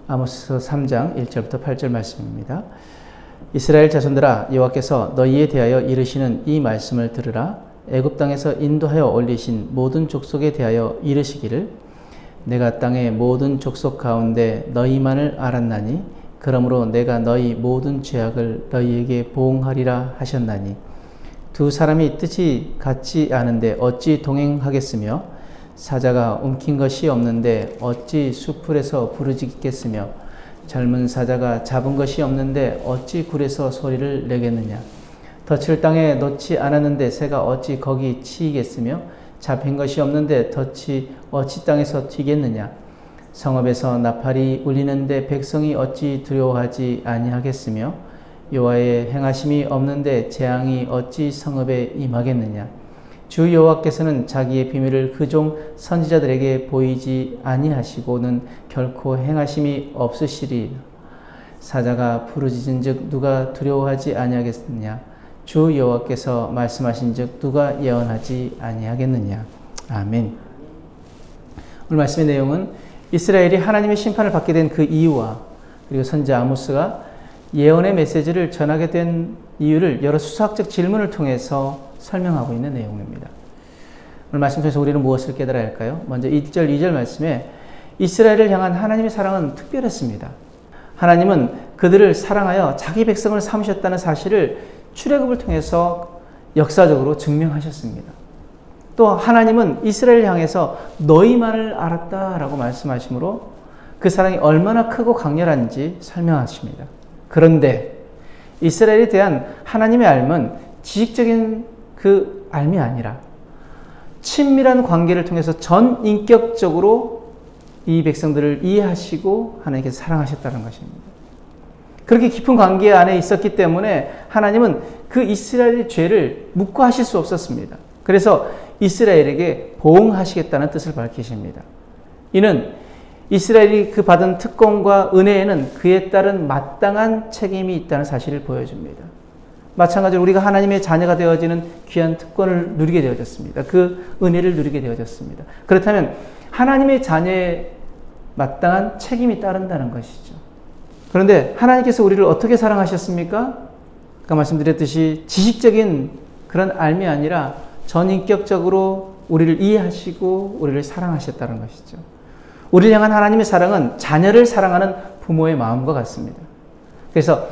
아모스 3장 1절부터 8절 말씀입니다. 이스라엘 자손들아, 여호와께서 너희에 대하여 이르시는 이 말씀을 들으라. 애굽 땅에서 인도하여 올리신 모든 족속에 대하여 이르시기를 내가 땅의 모든 족속 가운데 너희만을 알았나니 그러므로 내가 너희 모든 죄악을 너희에게 보응하리라 하셨나니 두 사람이 뜻이 같지 않은데 어찌 동행하겠으며 사자가 움킨 것이 없는데 어찌 수풀에서 부르짖겠으며 젊은 사자가 잡은 것이 없는데 어찌 굴에서 소리를 내겠느냐. 덫을 땅에 놓지 않았는데 새가 어찌 거기 치이겠으며 잡힌 것이 없는데 덫이 어찌 땅에서 튀겠느냐. 성읍에서 나팔이 울리는데 백성이 어찌 두려워하지 아니하겠으며 여호와의 행하심이 없는데 재앙이 어찌 성읍에 임하겠느냐. 주 여호와께서는 자기의 비밀을 그 종 선지자들에게 보이지 아니하시고는 결코 행하심이 없으시리라. 사자가 부르짖은즉 누가 두려워하지 아니하겠느냐. 주 여호와께서 말씀하신즉 누가 예언하지 아니하겠느냐. 아멘. 오늘 말씀의 내용은 이스라엘이 하나님의 심판을 받게 된 그 이유와 그리고 선지자 아모스가 예언의 메시지를 전하게 된 이유를 여러 수사학적 질문을 통해서 설명하고 있는 내용입니다. 오늘 말씀 통해서 우리는 무엇을 깨달아야 할까요? 먼저 1절, 2절 말씀에 이스라엘을 향한 하나님의 사랑은 특별했습니다. 하나님은 그들을 사랑하여 자기 백성을 삼으셨다는 사실을 출애굽을 통해서 역사적으로 증명하셨습니다. 또 하나님은 이스라엘을 향해서 너희만을 알았다라고 말씀하시므로 그 사랑이 얼마나 크고 강렬한지 설명하십니다. 그런데 이스라엘에 대한 하나님의 알은 지식적인 그 알미 아니라 친밀한 관계를 통해서 전인격적으로 이 백성들을 이해하시고 하나님께서 사랑하셨다는 것입니다. 그렇게 깊은 관계 안에 있었기 때문에 하나님은 그 이스라엘의 죄를 묵과하실 수 없었습니다. 그래서 이스라엘에게 보응하시겠다는 뜻을 밝히십니다. 이는 이스라엘이 그 받은 특권과 은혜에는 그에 따른 마땅한 책임이 있다는 사실을 보여줍니다. 마찬가지로 우리가 하나님의 자녀가 되어지는 귀한 특권을 누리게 되어졌습니다. 그 은혜를 누리게 되어졌습니다. 그렇다면 하나님의 자녀에 마땅한 책임이 따른다는 것이죠. 그런데 하나님께서 우리를 어떻게 사랑하셨습니까? 아까 말씀드렸듯이 지식적인 그런 알미 아니라 전인격적으로 우리를 이해하시고 우리를 사랑하셨다는 것이죠. 우리를 향한 하나님의 사랑은 자녀를 사랑하는 부모의 마음과 같습니다. 그래서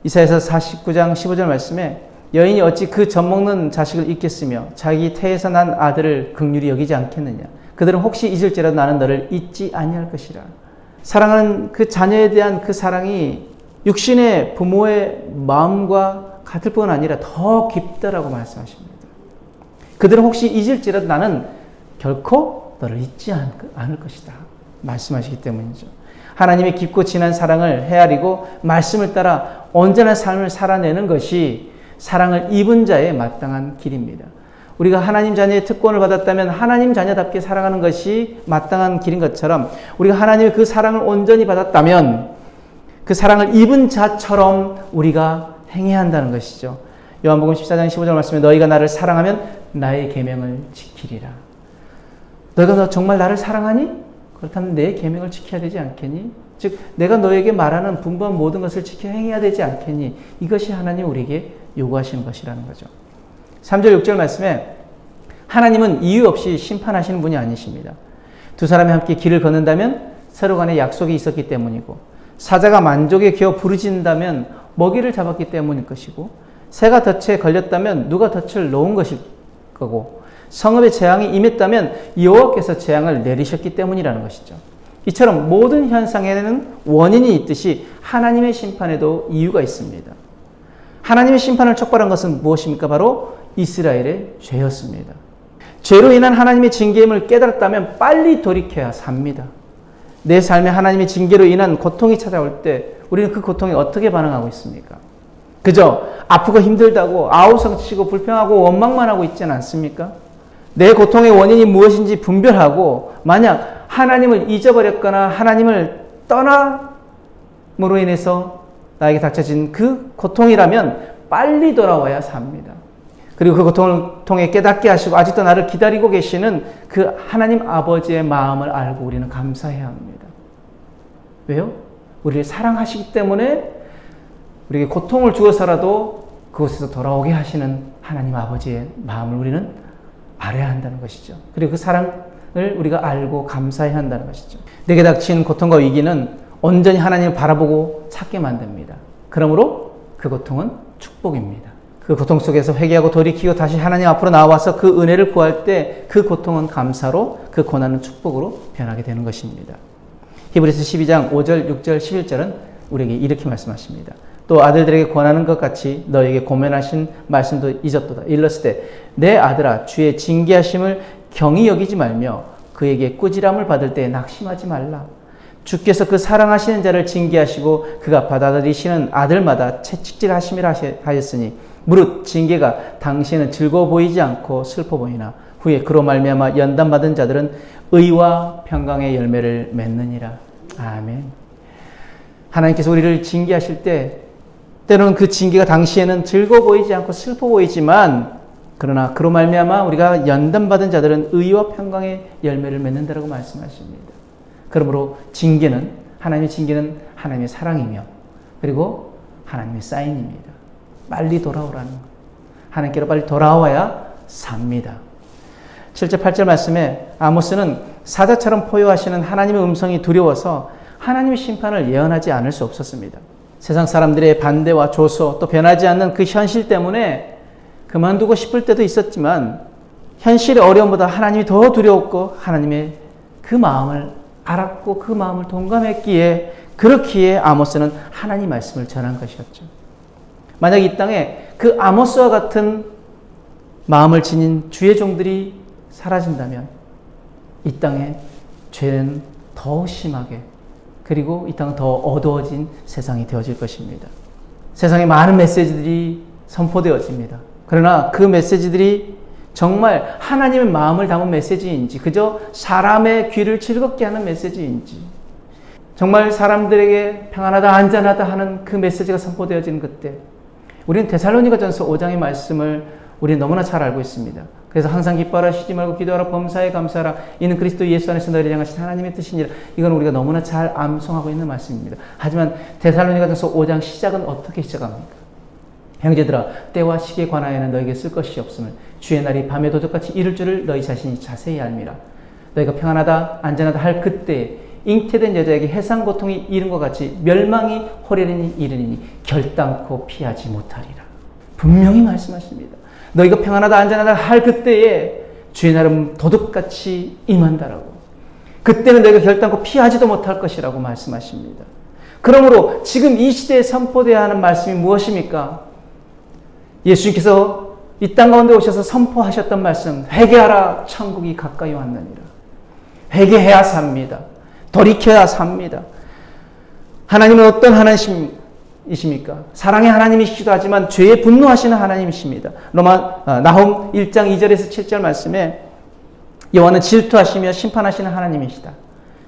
이사야서 49장 15절 말씀에 여인이 어찌 그 젖먹는 자식을 잊겠으며 자기 태에서 난 아들을 긍휼히 여기지 않겠느냐. 그들은 혹시 잊을지라도 나는 너를 잊지 아니할 것이라. 사랑하는 그 자녀에 대한 그 사랑이 육신의 부모의 마음과 같을 뿐 아니라 더 깊다라고 말씀하십니다. 그들은 혹시 잊을지라도 나는 결코 너를 잊지 않을 것이다 말씀하시기 때문이죠. 하나님의 깊고 진한 사랑을 헤아리고 말씀을 따라 온전한 삶을 살아내는 것이 사랑을 입은 자의 마땅한 길입니다. 우리가 하나님 자녀의 특권을 받았다면 하나님 자녀답게 살아가는 것이 마땅한 길인 것처럼 우리가 하나님의 그 사랑을 온전히 받았다면 그 사랑을 입은 자처럼 우리가 행해야 한다는 것이죠. 요한복음 14장 15절 말씀에 너희가 나를 사랑하면 나의 계명을 지키리라. 너희가 정말 나를 사랑하니? 그렇다면 내 계명을 지켜야 되지 않겠니? 즉 내가 너에게 말하는 분부한 모든 것을 지켜 행해야 되지 않겠니? 이것이 하나님 우리에게 요구하시는 것이라는 거죠. 3절 6절 말씀에 하나님은 이유 없이 심판하시는 분이 아니십니다. 두 사람이 함께 길을 걷는다면 서로 간에 약속이 있었기 때문이고 사자가 만족에 기어 부르짖는다면 먹이를 잡았기 때문일 것이고 새가 덫에 걸렸다면 누가 덫을 놓은 것일 거고 성읍에 재앙이 임했다면 여호와께서 재앙을 내리셨기 때문이라는 것이죠. 이처럼 모든 현상에는 원인이 있듯이 하나님의 심판에도 이유가 있습니다. 하나님의 심판을 촉발한 것은 무엇입니까? 바로 이스라엘의 죄였습니다. 죄로 인한 하나님의 징계임을 깨달았다면 빨리 돌이켜야 삽니다. 내 삶에 하나님의 징계로 인한 고통이 찾아올 때 우리는 그 고통에 어떻게 반응하고 있습니까? 그저 아프고 힘들다고 아우성치고 불평하고 원망만 하고 있지는 않습니까? 내 고통의 원인이 무엇인지 분별하고 만약 하나님을 잊어버렸거나 하나님을 떠남으로 인해서 나에게 닥쳐진 그 고통이라면 빨리 돌아와야 삽니다. 그리고 그 고통을 통해 깨닫게 하시고 아직도 나를 기다리고 계시는 그 하나님 아버지의 마음을 알고 우리는 감사해야 합니다. 왜요? 우리를 사랑하시기 때문에 우리에게 고통을 주어서라도 그곳에서 돌아오게 하시는 하나님 아버지의 마음을 우리는 알아야 한다는 것이죠. 그리고 그 사랑을 우리가 알고 감사해야 한다는 것이죠. 내게 닥친 고통과 위기는 온전히 하나님을 바라보고 찾게 만듭니다. 그러므로 그 고통은 축복입니다. 그 고통 속에서 회개하고 돌이키고 다시 하나님 앞으로 나와서 그 은혜를 구할 때 그 고통은 감사로, 그 고난은 축복으로 변하게 되는 것입니다. 히브리서 12장 5절, 6절, 11절은 우리에게 이렇게 말씀하십니다. 또 아들들에게 권하는 것 같이 너에게 고면하신 말씀도 잊었도다. 일렀을 때 내 아들아 주의 징계하심을 경히 여기지 말며 그에게 꾸지람을 받을 때 낙심하지 말라. 주께서 그 사랑하시는 자를 징계하시고 그가 받아들이시는 아들마다 채찍질하심이라 하였으니 무릇 징계가 당신은 즐거워 보이지 않고 슬퍼 보이나 후에 그로 말미암아 연단받은 자들은 의와 평강의 열매를 맺느니라. 아멘. 하나님께서 우리를 징계하실 때 때로는 그 징계가 당시에는 즐거워 보이지 않고 슬퍼 보이지만 그러나 그로 말미암아 우리가 연단받은 자들은 의와 평강의 열매를 맺는다라고 말씀하십니다. 그러므로 하나님의 징계는 하나님의 사랑이며 그리고 하나님의 사인입니다. 빨리 돌아오라는 것. 하나님께로 빨리 돌아와야 삽니다. 7절 8절 말씀에 아모스는 사자처럼 포효하시는 하나님의 음성이 두려워서 하나님의 심판을 예언하지 않을 수 없었습니다. 세상 사람들의 반대와 조소 또 변하지 않는 그 현실 때문에 그만두고 싶을 때도 있었지만 현실의 어려움보다 하나님이 더 두려웠고 하나님의 그 마음을 알았고 그 마음을 동감했기에 그렇기에 아모스는 하나님 말씀을 전한 것이었죠. 만약 이 땅에 그 아모스와 같은 마음을 지닌 주의 종들이 사라진다면 이 땅에 죄는 더 심하게 그리고 이 땅은 더 어두워진 세상이 되어질 것입니다. 세상에 많은 메시지들이 선포되어집니다. 그러나 그 메시지들이 정말 하나님의 마음을 담은 메시지인지 그저 사람의 귀를 즐겁게 하는 메시지인지 정말 사람들에게 평안하다 안전하다 하는 그 메시지가 선포되어지는 그때 우리는 데살로니가전서 5장의 말씀을 우리는 너무나 잘 알고 있습니다. 그래서 항상 기뻐하라 쉬지 말고 기도하라 범사에 감사하라 이는 그리스도 예수 안에서 너희를 향하신 하나님의 뜻이니라. 이건 우리가 너무나 잘 암송하고 있는 말씀입니다. 하지만 데살로니가전서 5장 시작은 어떻게 시작합니까? 형제들아 때와 시기에 관하여는 너에게 쓸 것이 없음을 주의 날이 밤에 도적같이 이를 줄을 너희 자신이 자세히 알미라. 너희가 평안하다 안전하다 할 그때에 잉태된 여자에게 해상 고통이 이른 것 같이 멸망이 호련히 이르니 결단코 피하지 못하리라. 분명히 말씀하십니다. 너희가 평안하다 안전하다 할 그때에 주의 날은 도둑같이 임한다라고. 그때는 너희가 결단코 피하지도 못할 것이라고 말씀하십니다. 그러므로 지금 이 시대에 선포되어야 하는 말씀이 무엇입니까? 예수님께서 이 땅 가운데 오셔서 선포하셨던 말씀, 회개하라 천국이 가까이 왔느니라. 회개해야 삽니다. 돌이켜야 삽니다. 하나님은 어떤 하나님이십니까? 사랑의 하나님이시기도 하지만 죄에 분노하시는 하나님이십니다. 나홈 1장 2절에서 7절 말씀에 여호와는 질투하시며 심판하시는 하나님이시다.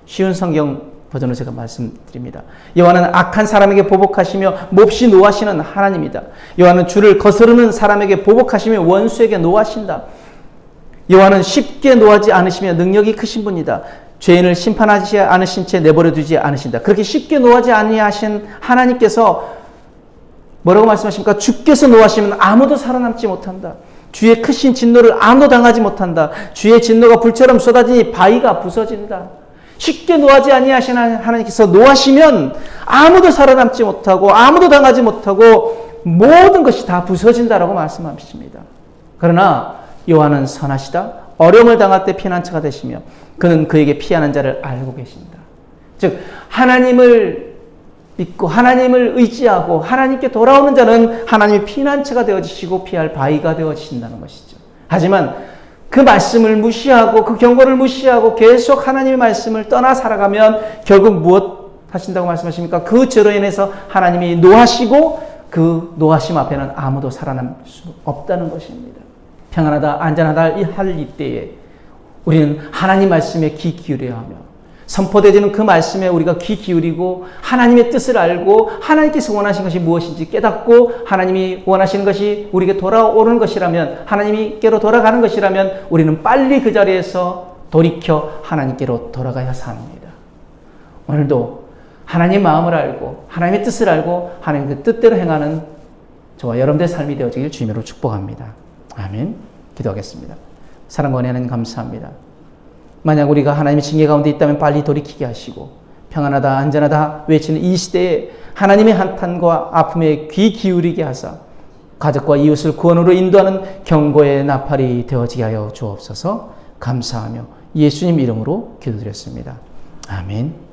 쉬운 성경 버전으로 제가 말씀드립니다. 여호와는 악한 사람에게 보복하시며 몹시 노하시는 하나님이다. 여호와는 주를 거스르는 사람에게 보복하시며 원수에게 노하신다. 여호와는 쉽게 노하지 않으시며 능력이 크신 분이다. 죄인을 심판하지 않으신 채 내버려 두지 않으신다. 그렇게 쉽게 노하지 아니하신 하나님께서 뭐라고 말씀하십니까? 주께서 노하시면 아무도 살아남지 못한다. 주의 크신 진노를 아무도 당하지 못한다. 주의 진노가 불처럼 쏟아지니 바위가 부서진다. 쉽게 노하지 아니하신 하나님께서 노하시면 아무도 살아남지 못하고 아무도 당하지 못하고 모든 것이 다 부서진다라고 말씀하십니다. 그러나 여호와는 선하시다. 어려움을 당할 때 피난처가 되시며 그는 그에게 피하는 자를 알고 계신다. 즉 하나님을 믿고 하나님을 의지하고 하나님께 돌아오는 자는 하나님의 피난처가 되어지시고 피할 바위가 되어지신다는 것이죠. 하지만 그 말씀을 무시하고 그 경고를 무시하고 계속 하나님의 말씀을 떠나 살아가면 결국 무엇 하신다고 말씀하십니까? 그 죄로 인해서 하나님이 노하시고 그 노하심 앞에는 아무도 살아남을 수 없다는 것입니다. 평안하다 안전하다 할 이때에 우리는 하나님 말씀에 귀 기울여야 하며 선포되어지는 그 말씀에 우리가 귀 기울이고 하나님의 뜻을 알고 하나님께서 원하시는 것이 무엇인지 깨닫고 하나님이 원하시는 것이 우리에게 돌아오는 것이라면 하나님께로 돌아가는 것이라면 우리는 빨리 그 자리에서 돌이켜 하나님께로 돌아가야 합니다. 오늘도 하나님 마음을 알고 하나님의 뜻을 알고 하나님의 그 뜻대로 행하는 저와 여러분들의 삶이 되어지길 주님으로 축복합니다. 아멘. 기도하겠습니다. 사랑과 은혜 하나님 감사합니다. 만약 우리가 하나님의 징계 가운데 있다면 빨리 돌이키게 하시고 평안하다 안전하다 외치는 이 시대에 하나님의 한탄과 아픔에 귀 기울이게 하사 가족과 이웃을 구원으로 인도하는 경고의 나팔이 되어지게 하여 주옵소서. 감사하며 예수님 이름으로 기도드렸습니다. 아멘.